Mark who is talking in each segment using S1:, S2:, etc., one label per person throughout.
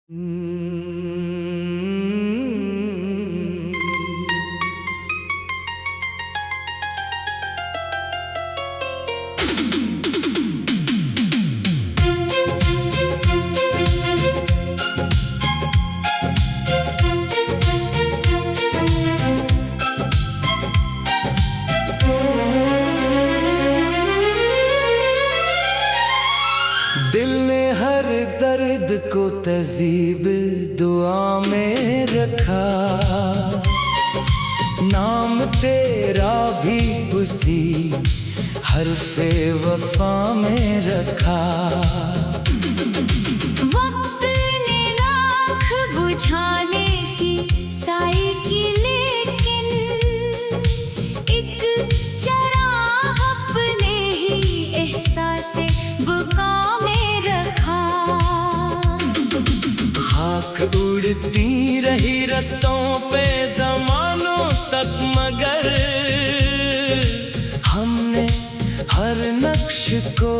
S1: दिल ने हर दर्द को तहज़ीब दुआ में रखा, नाम तेरा भी उसी हर्फ़े वफ़ा में रखा।
S2: वक्त ने लाख बुझाने की साई की, लेकिन एक चराग अपने ही एहसासे बुका में रखा।
S1: खाक उड़ती रही रस्तों पे ज़मानों तक, मगर हमने हर नक्श को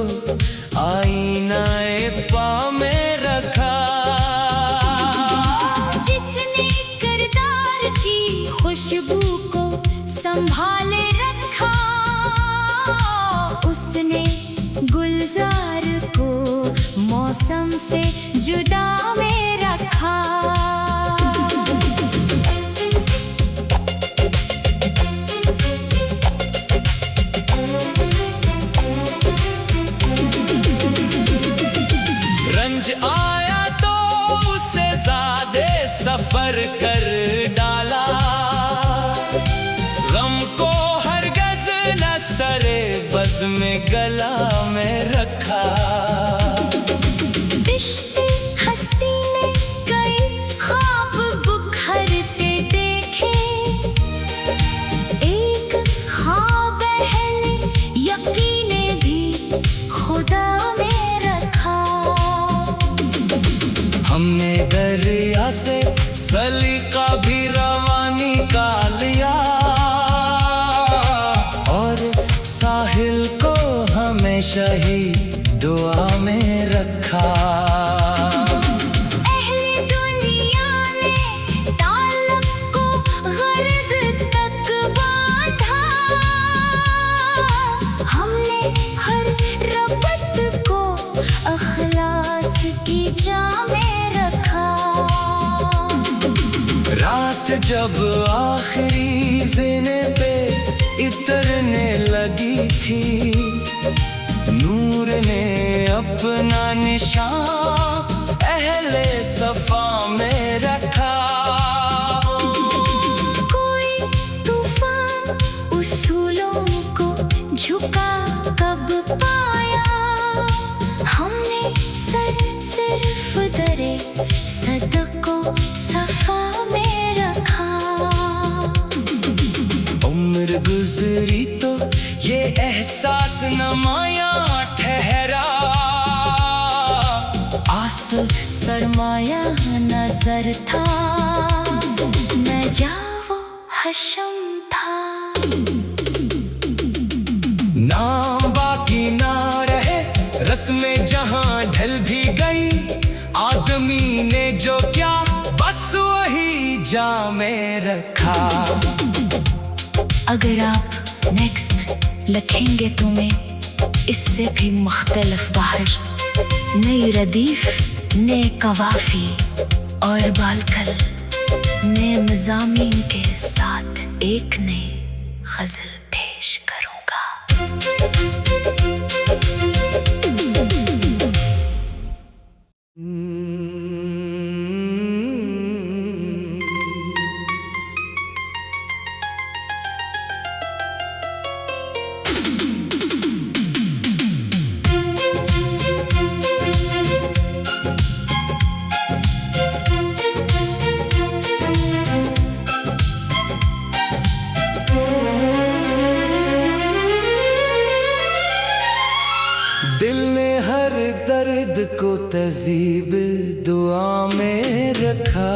S1: आईनाए पा में रखा।
S2: जिसने किरदार की खुशबू को संभाले रखा, उसने गुलजार को मौसम से जुदा में रखा।
S1: रंज आया तो उससे ज़्यादा सफर कर डाला, गम को हरगज़ न सरे बज़ में गला में रखा।
S2: रिश्ते हस्ती ने कई ख्वाब बुखरते देखे, एक ख्वाब अहले यकीने भी खुदा में रखा।
S1: हमने दरिया से सलीका भी रवानी का लिया, और साहिल को हमेशा ही दुआ में रखा।
S2: अहले दुनिया ने ताल्लुक़ को गर्द तक बांधा, हमने हर रबत को अखलास की जाम में रखा।
S1: रात जब आखिरी ज़ेने पे इतरने लगी थी, नूर ने अपना निशान अहले सफा में रखा।
S2: कोई तूफान उसूलों को झुका कब पाया, हमने सर सिर्फ दरे सदको सफा में रखा।
S1: उम्र गुजरी तो ये एहसास नमाया ठहरा,
S2: आसल सरमाया नजर था, न जावो हशम था।
S1: नाम बाकी ना रहे रस्में जहां ढल भी गई, आदमी ने जो क्या बस वही जा में रखा।
S2: अगर आप नेक्स्ट लिखेंगे तुम्हें इससे भी मुख्तलिफ बाहर, नई रदीफ, नए कवाफी और बालकल, नए मज़ामीन के साथ एक नई गज़ल पेश करूँगा।
S1: दिल ने हर दर्द को तहज़ीब दुआ में रखा,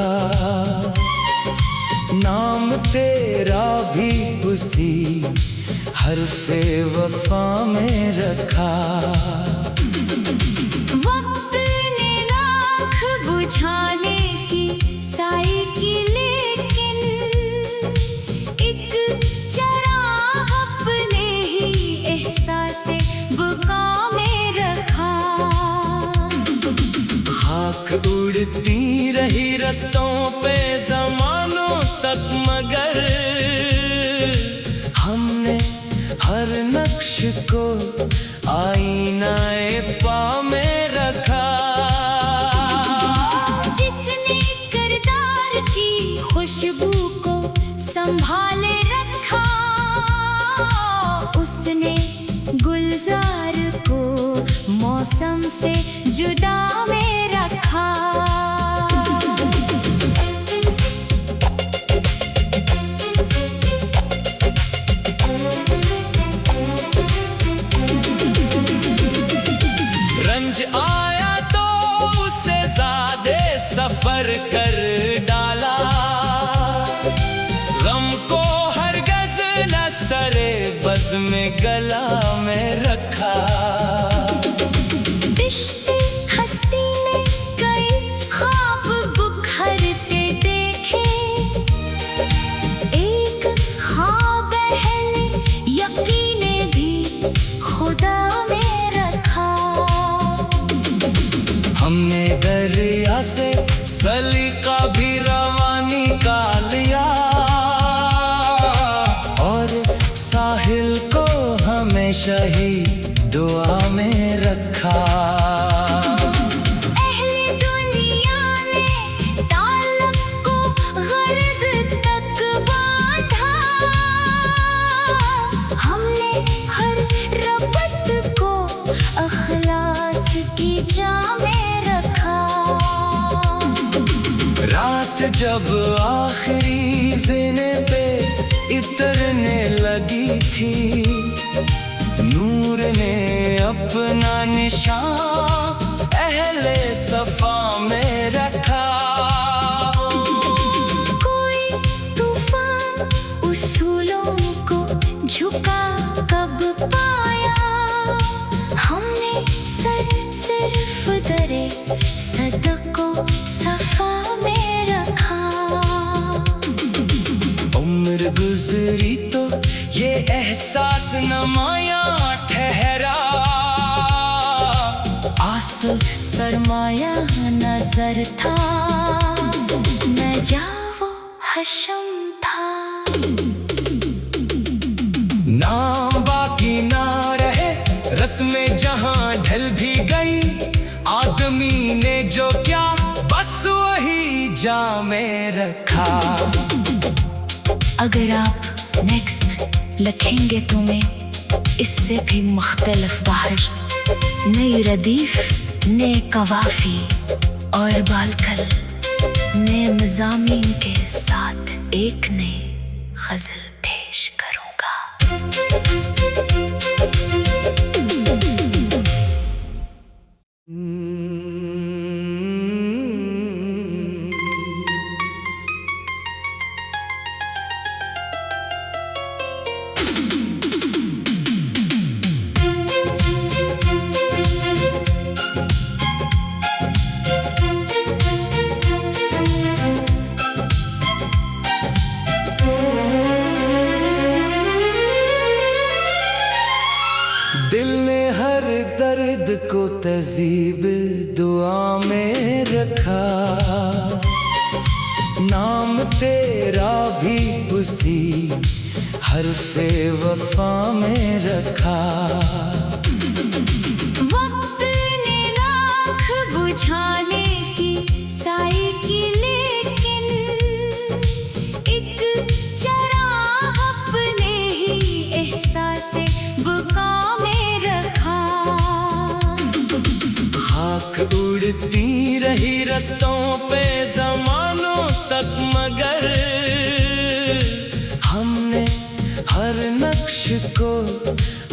S1: नाम तेरा भी उसी हर्फ़े वफ़ा में रखा।
S2: वक्त ने लाख बुझाने
S1: उड़ती रही रस्तों पे ज़मानों तक, मगर हमने हर नक्श को आईनाए पा में रखा।
S2: जिसने किरदार की खुशबू को संभाले रखा, उसने गुलजार को मौसम से जुदा में रखा।
S1: रंज आया तो उससे ज़्यादा सफर कर डाला, गम को हरगज़ न सरे बज़ में गला में रखा।
S2: रिश्ते हस्ती ने कई ख्वाब बुखरते देखे, एक ख्वाब अहले यकीने भी खुदा में रखा।
S1: हमने दरिया से सलीका भी रवानी का लिया, और साहिल को हमेशा ही दुआ में रखा।
S2: अहले दुनिया ने ताल्लुक को गर्द तक बांधा, हमने हर रबत को अखलास की जाम में रखा।
S1: रात जब आखिरी ज़ेने पे इतरने लगी थी, नूर ने अपना निशान अहले सफा में रखा।
S2: कोई तूफान उसूलों को झुका कब पाया, हमने सिर्फ दरे सदको सफा में रखा।
S1: उम्र गुजरी तो ये एहसास नमाया ठहरा,
S2: आसल सरमाया नजर था, न जाओ हशम था।
S1: नाम बाकी ना रहे रस्में जहां ढल भी गई, आदमी ने जो क्या बस वही जा में रखा।
S2: अगर आप नेक्स्ट लिखेंगे तुम्हें इससे भी मुख्तलिफ बाहर, नई रदीफ, नए कवाफी और बालकल, नए मज़ामीन के साथ एक नई गज़ल पेश करूँगा।
S1: दिल ने हर दर्द को तहज़ीब दुआ में रखा, नाम तेरा भी उसी हरफ़े वफ़ा में रखा।
S2: वक्त ने लाख बुझाने की साई की, लेकिन एक चराग अपने ही एहसास बुका में रखा।
S1: खाक उड़ती रही रस्तों पे ज़मानों तक, मगर हमने हर नक्श को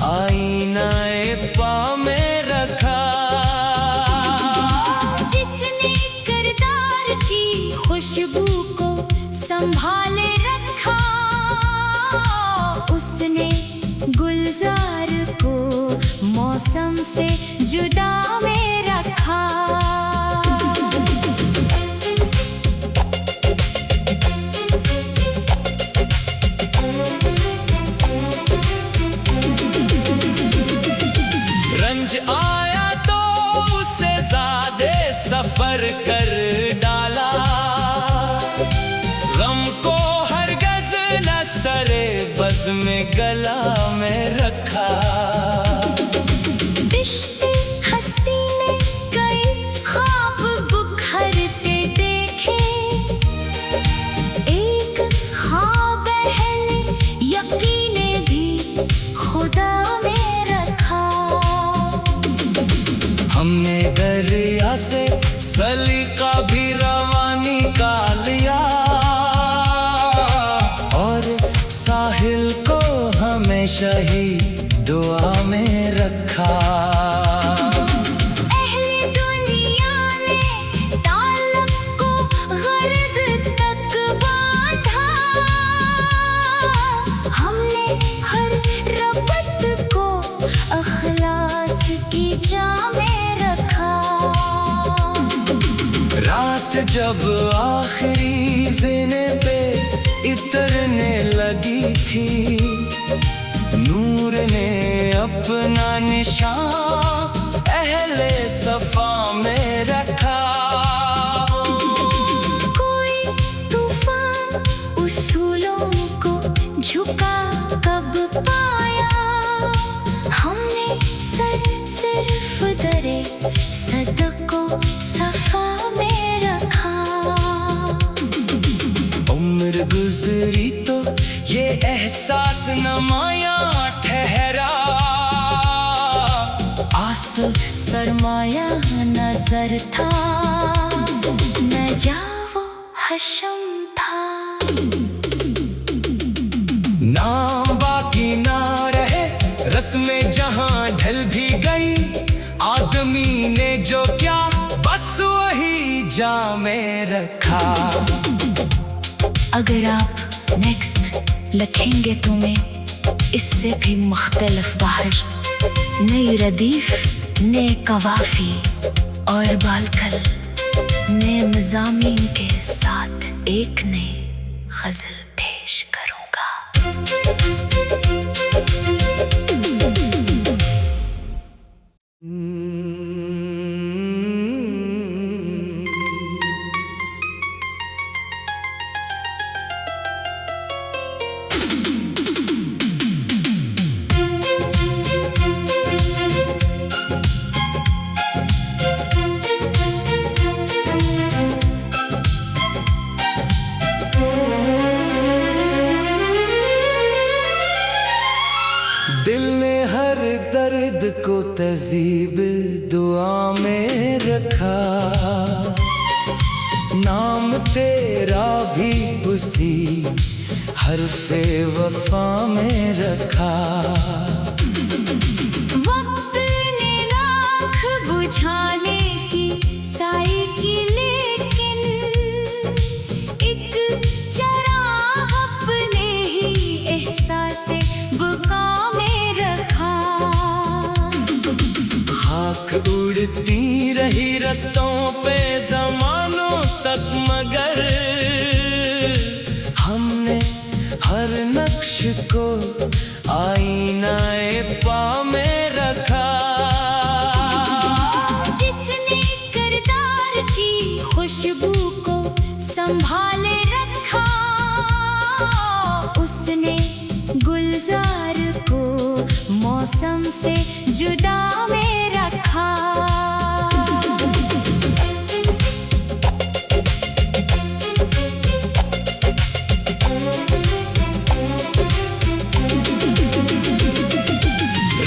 S1: आईनाए पा में रखा।
S2: जिसने किरदार की खुशबू को संभाले रखा, उसने गुलजार को मौसम से जुदा में रखा।
S1: रंज आया तो उससे ज़्यादा सफर कर जब आखिरी ज़ेने पे इतरने लगी थी, नूर ने अपना निशान अहले सफा में रखा।
S2: कोई तूफान उसूलों को झुका कब पाया, हमने सर सिर्फ दरे सदकों सफा में रखा।
S1: उम्र गुजरी तो ये एहसास नमाया ठहरा,
S2: आसल सरमाया नजर था, न जावो हशम था।
S1: नाम बाकी ना रहे, रस्में जहां ढल भी गई, आदमी ने जो क्या बस वही जा में रखा।
S2: अगर आप नेक्स्ट लिखेंगे तो मैं इससे भी मुख्तलिफ बाहर, नई रदीफ, नए कवाफी और बालकल, नए मज़ामीन के साथ एक नई गज़ल पेश करूँगा।
S1: दिल ने हर दर्द को तहज़ीब दुआ में रखा, नाम तेरा भी उसी हर्फ़े वफ़ा में रखा।
S2: वक्त ने लाख बुझाने की साई की, लेकिन एक चराग अपने ही एहसासे बुका में रखा।
S1: खाक उड़ती रही रस्तों पे ज़मानों तक, मगर हमने हर नक्श को आईनाए पा में रखा।
S2: जिसने किरदार की खुशबू को संभाले रखा, उसने गुलजार को मौसम से जुदा में रखा।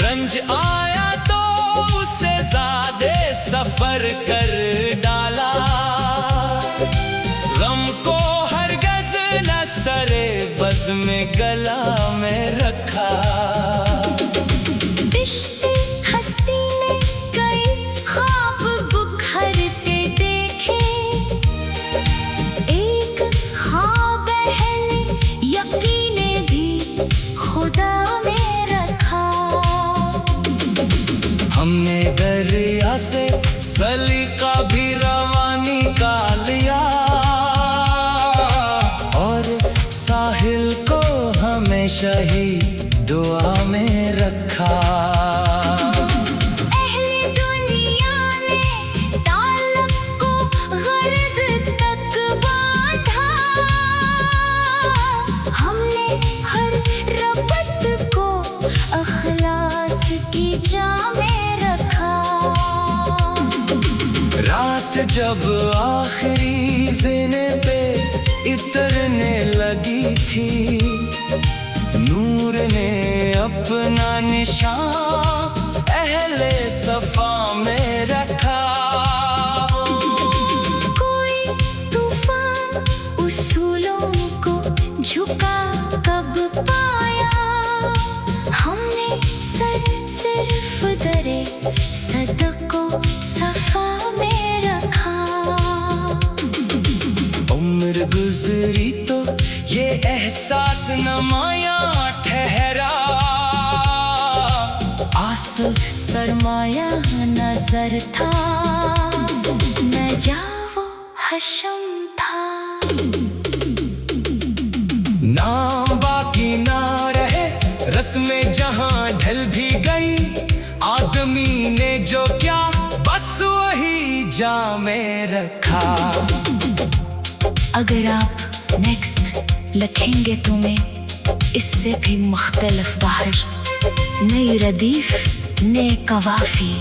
S1: रंज आया तो उसे ज़्यादा सफ़र कर डाला, गम को हरगज़ न सरे बज़ में गला में रखा।
S2: रिश्ते हस्ती ने कई ख्वाब बुखरते देखे, एक ख्वाब अहले यकीने भी खुदा में रखा।
S1: हमने दरिया से सलीका भी रवानी का लिया, और साहिल को हमेशा ही दुआ में रखा।
S2: अहले दुनिया ने ताल्लुक़ को गर्द तक बांधा, हमने हर रबत को अखलास की जाम में रखा।
S1: रात जब आखिरी ज़ेने पे इतरने लगी थी, नूर ने अपना निशान अहले सफा में रखा।
S2: कोई तूफान उसूलों को झुका कब पाया, हमने सर सिर्फ दरे सदकों सफा में रखा।
S1: उम्र गुजरी तो ये एहसास नमाया ठहरा,
S2: आसल सरमाया नजर था, न जावो हशम था।
S1: नाम बाकी ना रहे रस्में जहां ढल भी गई, आदमी ने जो क्या बस वही जामे रखा।
S2: अगर आप नेक्स्ट लिखेंगे तुम्हें इससे भी मुख्तलिफ बाहर, नई रदीफ ने कवाफी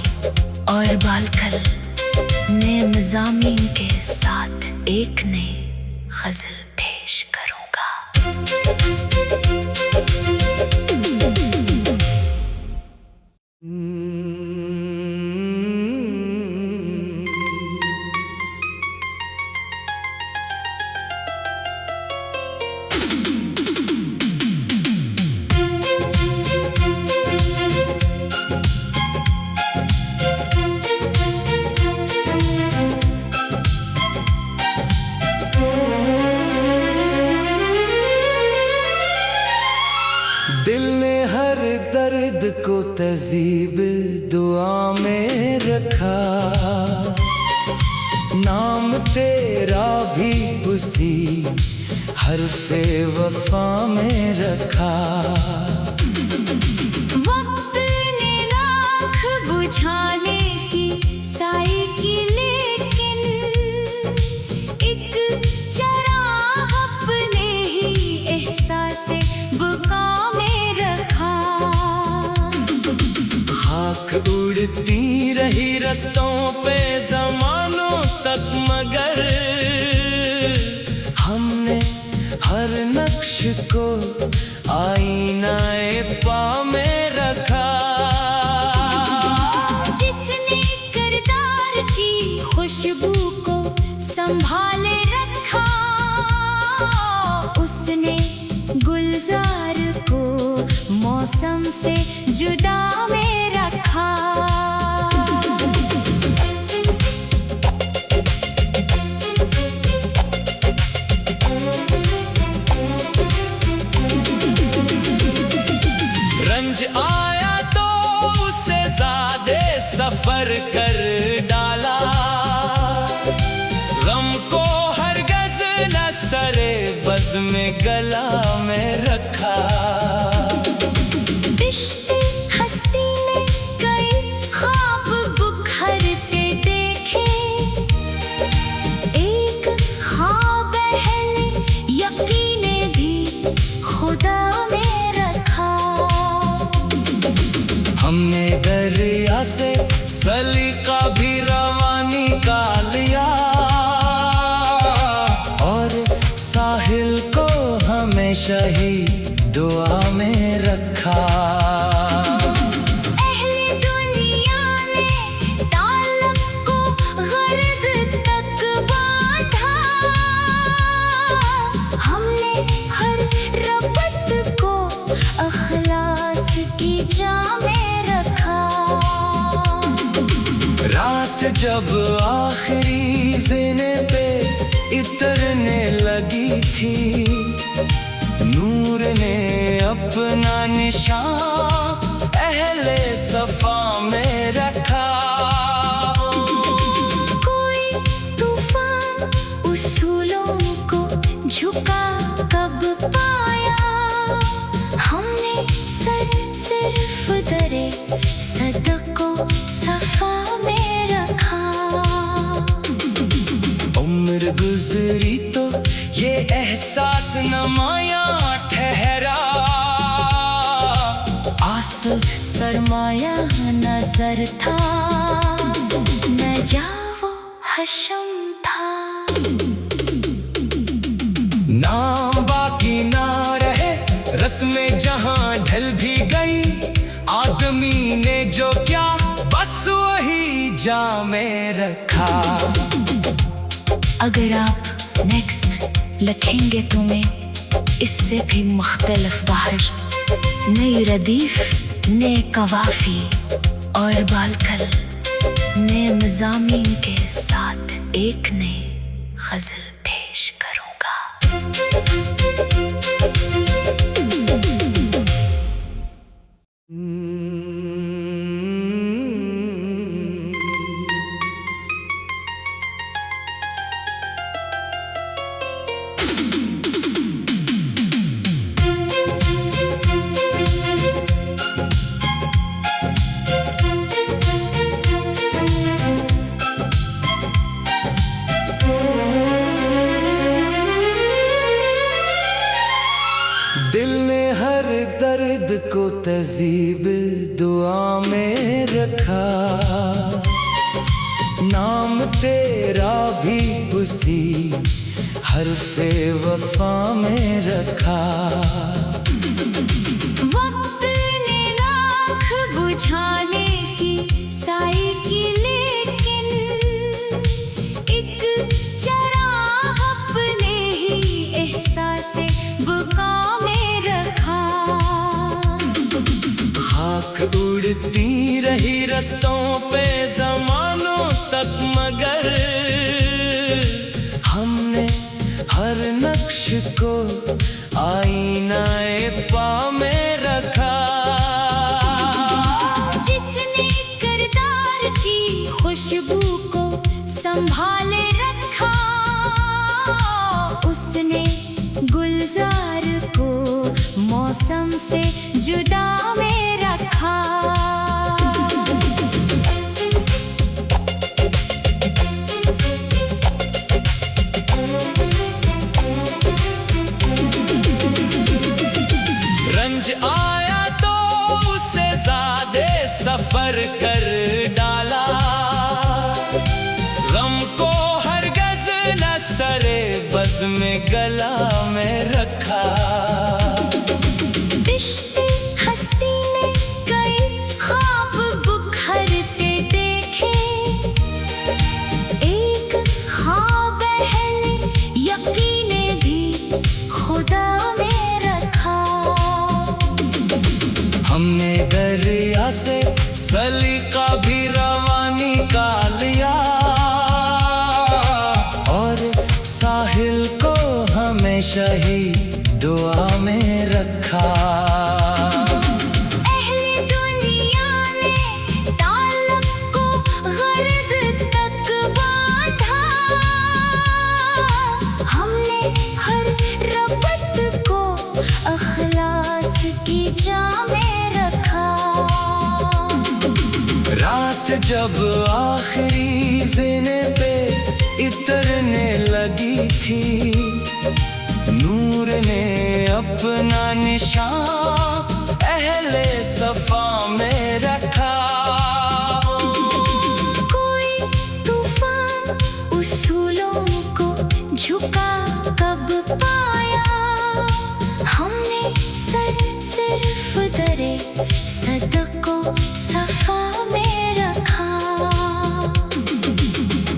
S2: और बालकल ने मज़ामीन के साथ एक नई गज़ल पेश करूँगा।
S1: दिल ने हर दर्द को तहज़ीब दुआ में रखा, नाम तेरा भी उसी हर्फ़े वफ़ा में रखा।
S2: वक्त ने लाख बुझाने की साई की, लेकिन एक चराग अपने ही एहसासे बुका में रखा।
S1: खाक उड़ती रही रस्तों पे ज़मानों तक, मगर हमने हर नक्श को आईनाए पा में रखा।
S2: जिसने किरदार की खुशबू को संभाले रखा, उसने गुलजार को मौसम से जुदा में रखा।
S1: रंज आया तो उससे ज़्यादा सफ़र कर डाला, गम को हरगज़ न सरे बज़ में गला में रखा।
S2: रिश्ते हस्ती ने कई ख्वाब बुखरते देखे, एक ख्वाब अहले यकीने भी खुदा में रखा।
S1: हमने दरिया से सलीका भी रवानी का लिया, और साहिल को हमेशा ही दुआ में रखा।
S2: अहले दुनिया ने ताल्लुक को गर्द तक बांधा, हमने हर रबत को अखलास की जामे रखा।
S1: रात जब आखिरी ज़ेने पे इतरने लगी थी, नूर ने अपना निशान अहले सफा में रखा।
S2: कोई तूफान उसूलों को झुका कब पाया, हमने सिर्फ दरे सदको सफा में रखा।
S1: उम्र गुजरी तो ये एहसास नमाया ठहरा,
S2: आसल सरमाया नजर था, न जाओ हशम था।
S1: नाम बाकी ना रहे रस्में जहां ढल भी गई, आदमी ने जो क्या बस वही जामे रखा।
S2: अगर आप नेक्स्ट लिखेंगे तुम्हें इससे भी मुख्तलिफ बाहर, नई रदीफ ने कवाफी और बालकल ने मज़ामीन के साथ एक नई गज़ल पेश करूँगा।
S1: दर्द को तहजीब दुआ में रखा, नाम तेरा भी उसी हर्फे वफा में रखा।
S2: वक्त ने लाख बुझाने की साई की, लेकिन एक चराग अपने ही एहसासे बुका में रखा।
S1: खाक उड़ती रही रस्तों पे ज़मानों तक, मगर हमने हर नक्श को आईनाए पा में रखा।
S2: जिसने किरदार की खुशबू को संभाले रखा, उसने गुलजार को मौसम से जुदा में रखा।
S1: रंज आया तो उससे ज़्यादा सफर कर डाला, गम को हरगज़ न सरे बज़ में गला में रखा।
S2: रिश्ते हस्ती ने कई ख्वाब बुखरते देखे, एक ख्वाब अहले यकीने भी खुदा में रखा।
S1: हमने दरिया से सलीका भी रवानी का लिया, और साहिल को हमेशा ही दुआ में रखा।
S2: अहले दुनिया ने ताल्लुक को गर्द तक बांधा, हमने हर रबत को अखलास की जाम में रखा।
S1: रात जब आखिरी ज़ेने पे इतरने लगी थी, नूर ने अपना निशान अहले सफा में रखा।
S2: कोई तूफान उसूलों को झुका कब पाया, हमने सर सिर्फ दरे सदको सफा में रखा।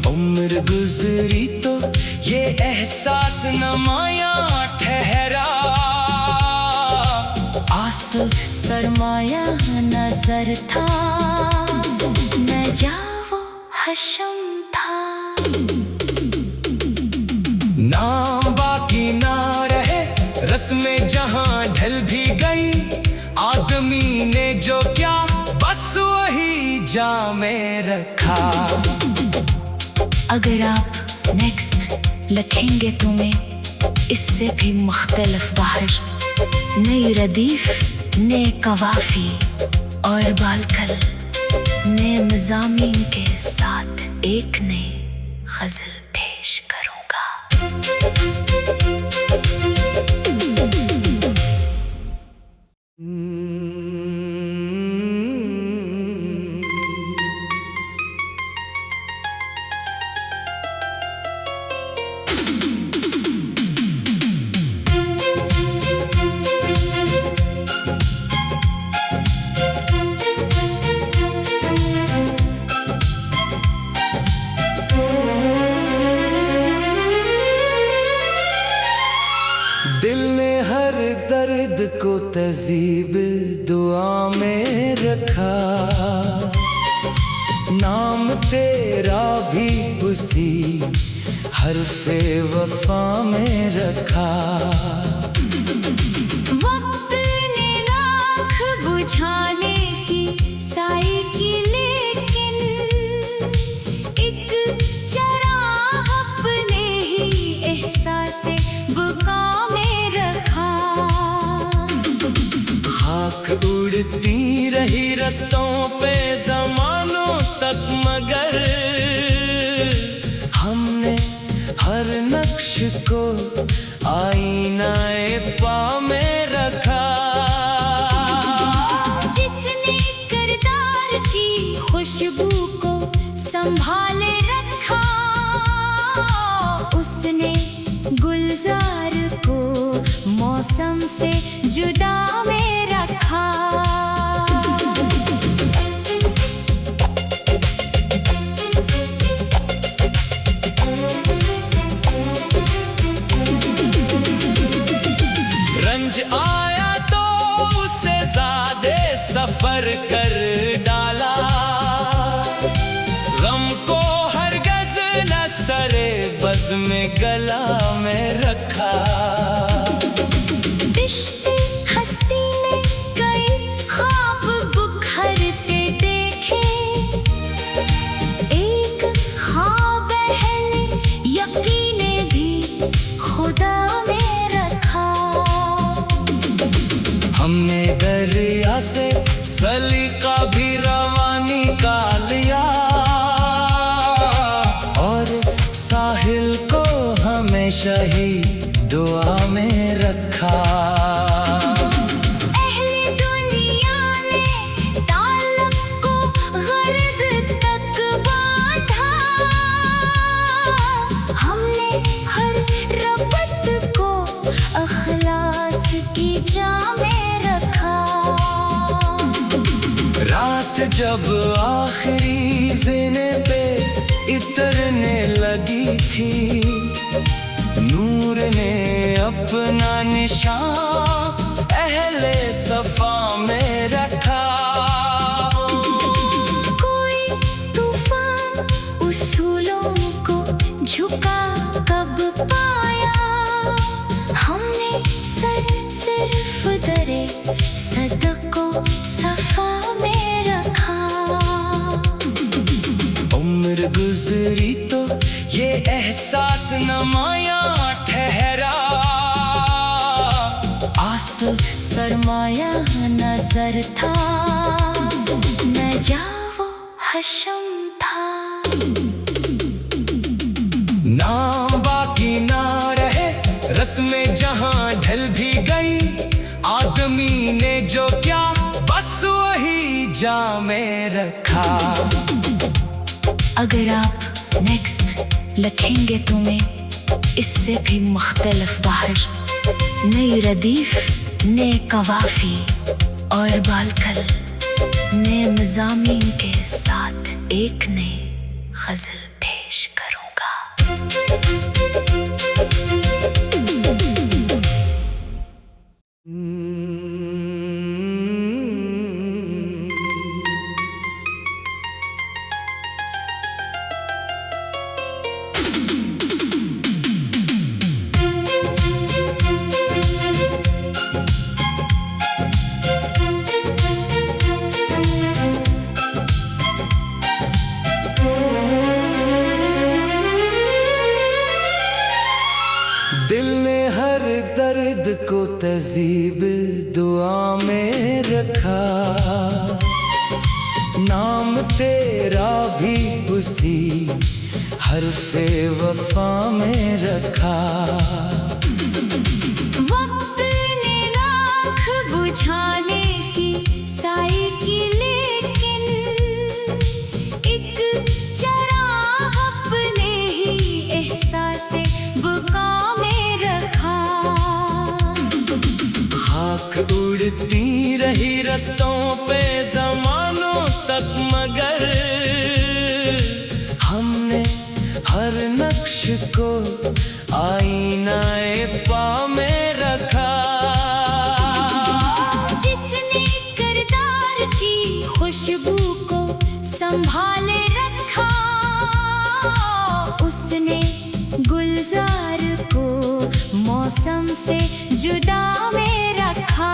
S1: उम्र गुजरी तो ये एहसास नमाया ठहरा,
S2: आसल सरमाया नजर था, न जावो हशम था।
S1: नाम बाकी ना रहे रस्में जहां ढल भी गई, आदमी ने जो क्या बस वही जा में रखा।
S2: अगर आप नेक्स्ट लिखेंगे तुम्हें इससे भी मुख्तलिफ बाहर, नई रदीफ, नए कवाफी और बालकल, नए मज़ामीन के साथ एक नई गज़ल पेश करूँगा।
S1: दिल ने हर दर्द को तहजीब दुआ में रखा, नाम तेरा भी उसी हर्फे वफा में रखा।
S2: वक्त ने लाख बुझाने की साई की, लेकिन एक चराग अपने ही एहसासे बुका में रखा।
S1: खाक उड़ती रही रस्तों पे ज़मानों तक, मगर हमने हर नक्श को आईनाए पा में रखा।
S2: मौसम से जुदा में रखा।
S1: रंज आया तो उससे ज़्यादा सफर कर डाला, गम को हरगज़ न सरे बज़ में गला में रखा।
S2: रिश्ते हस्ती ने कई ख्वाब बुखरते देखे, एक ख्वाब अहले यकीने भी खुदा में रखा।
S1: हमने दरिया से सलीका भी रवानी का लिया, और साहिल को हमेशा ही दुआ में रखा।
S2: अहले दुनिया ने ताल्लुक को गर्द तक बांधा, हमने हर रबत को अखलास की जाम में रखा।
S1: रात जब आखिरी ज़िने पे इतरने लगी थी, नूर ने अपना निशान अहले सफा में रखा।
S2: कोई तूफान उसूलों को झुका कब पाया, हमने सिर्फ दरे सदको सफा में रखा।
S1: उम्र गुजरी तो ये एहसास नमाया ठहरा,
S2: आसल सरमाया नजर था, न जावो हशम था।
S1: नाम बाकी ना रहे रस्में जहां ढल भी गई, आदमी ने जो क्या बस वही जा में रखा।
S2: अगर आप नेक्स्ट लिखेंगे तुम्हें इससे भी मुख्तलिफ बाहर, नई रदीफ, नए कवाफी और बालकल, नए मज़ामीन के साथ एक नई गज़ल पेश करूँगा।
S1: दिल ने हर दर्द को तहज़ीब दुआ में रखा, नाम तेरा भी उसी हरफ़े वफ़ा में रखा।
S2: वक्त ने लाख बुझाने की साई की, लेकिन एक चराग अपने ही एहसासे बुका में रखा।
S1: खाक उड़ती रही रस्तों पे ज़मानों तक, मगर हमने हर नक्श को आईनाए पा में रखा।
S2: जिसने किरदार की खुशबू को संभाले रखा, उसने गुलजार को मौसम से जुदा में रखा।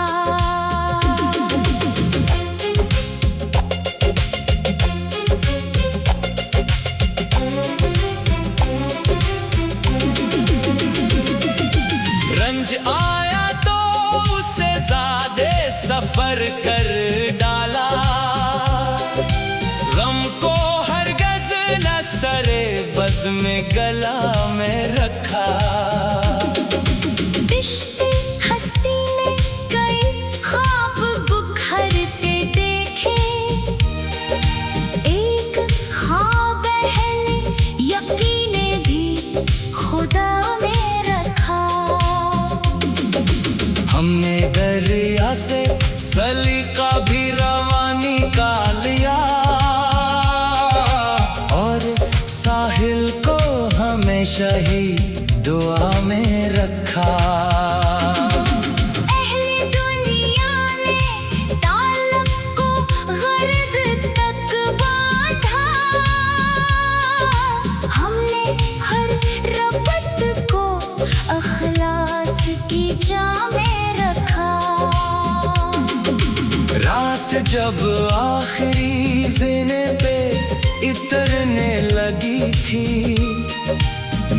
S1: रंज आया तो उससे ज़्यादा सफर कर डाला, गम को हरगज़ न सरे बज़ में गला में रखा।
S2: रिश्ते हस्ती
S1: रखा।
S2: अहले दुनिया ने ताल्लुक को गर्द तक बांधा, हमने हर रबत को अखलास की जाम में रखा।
S1: रात जब आखिरी ज़ेने पे इतरने लगी थी,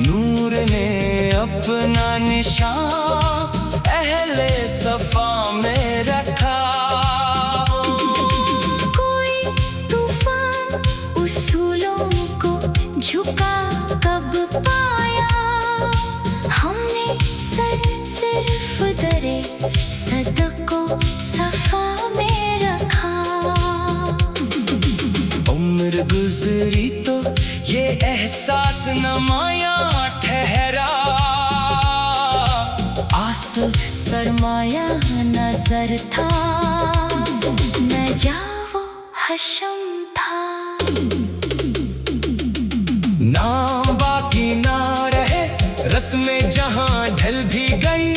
S1: नूर ने अपना निशान अहले सफा में रखा।
S2: कोई तूफान उसूलों को झुका कब पाया, हमने सिर्फ दरे सदको सफा में रखा।
S1: उम्र गुजरी तो ये एहसास नमाया ठहरा,
S2: आसल सरमाया नजर था, न जावो हशम था।
S1: नाम बाकी ना रहे, रस्में जहां ढल भी गई,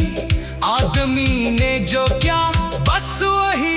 S1: आदमी ने जो क्या बस वही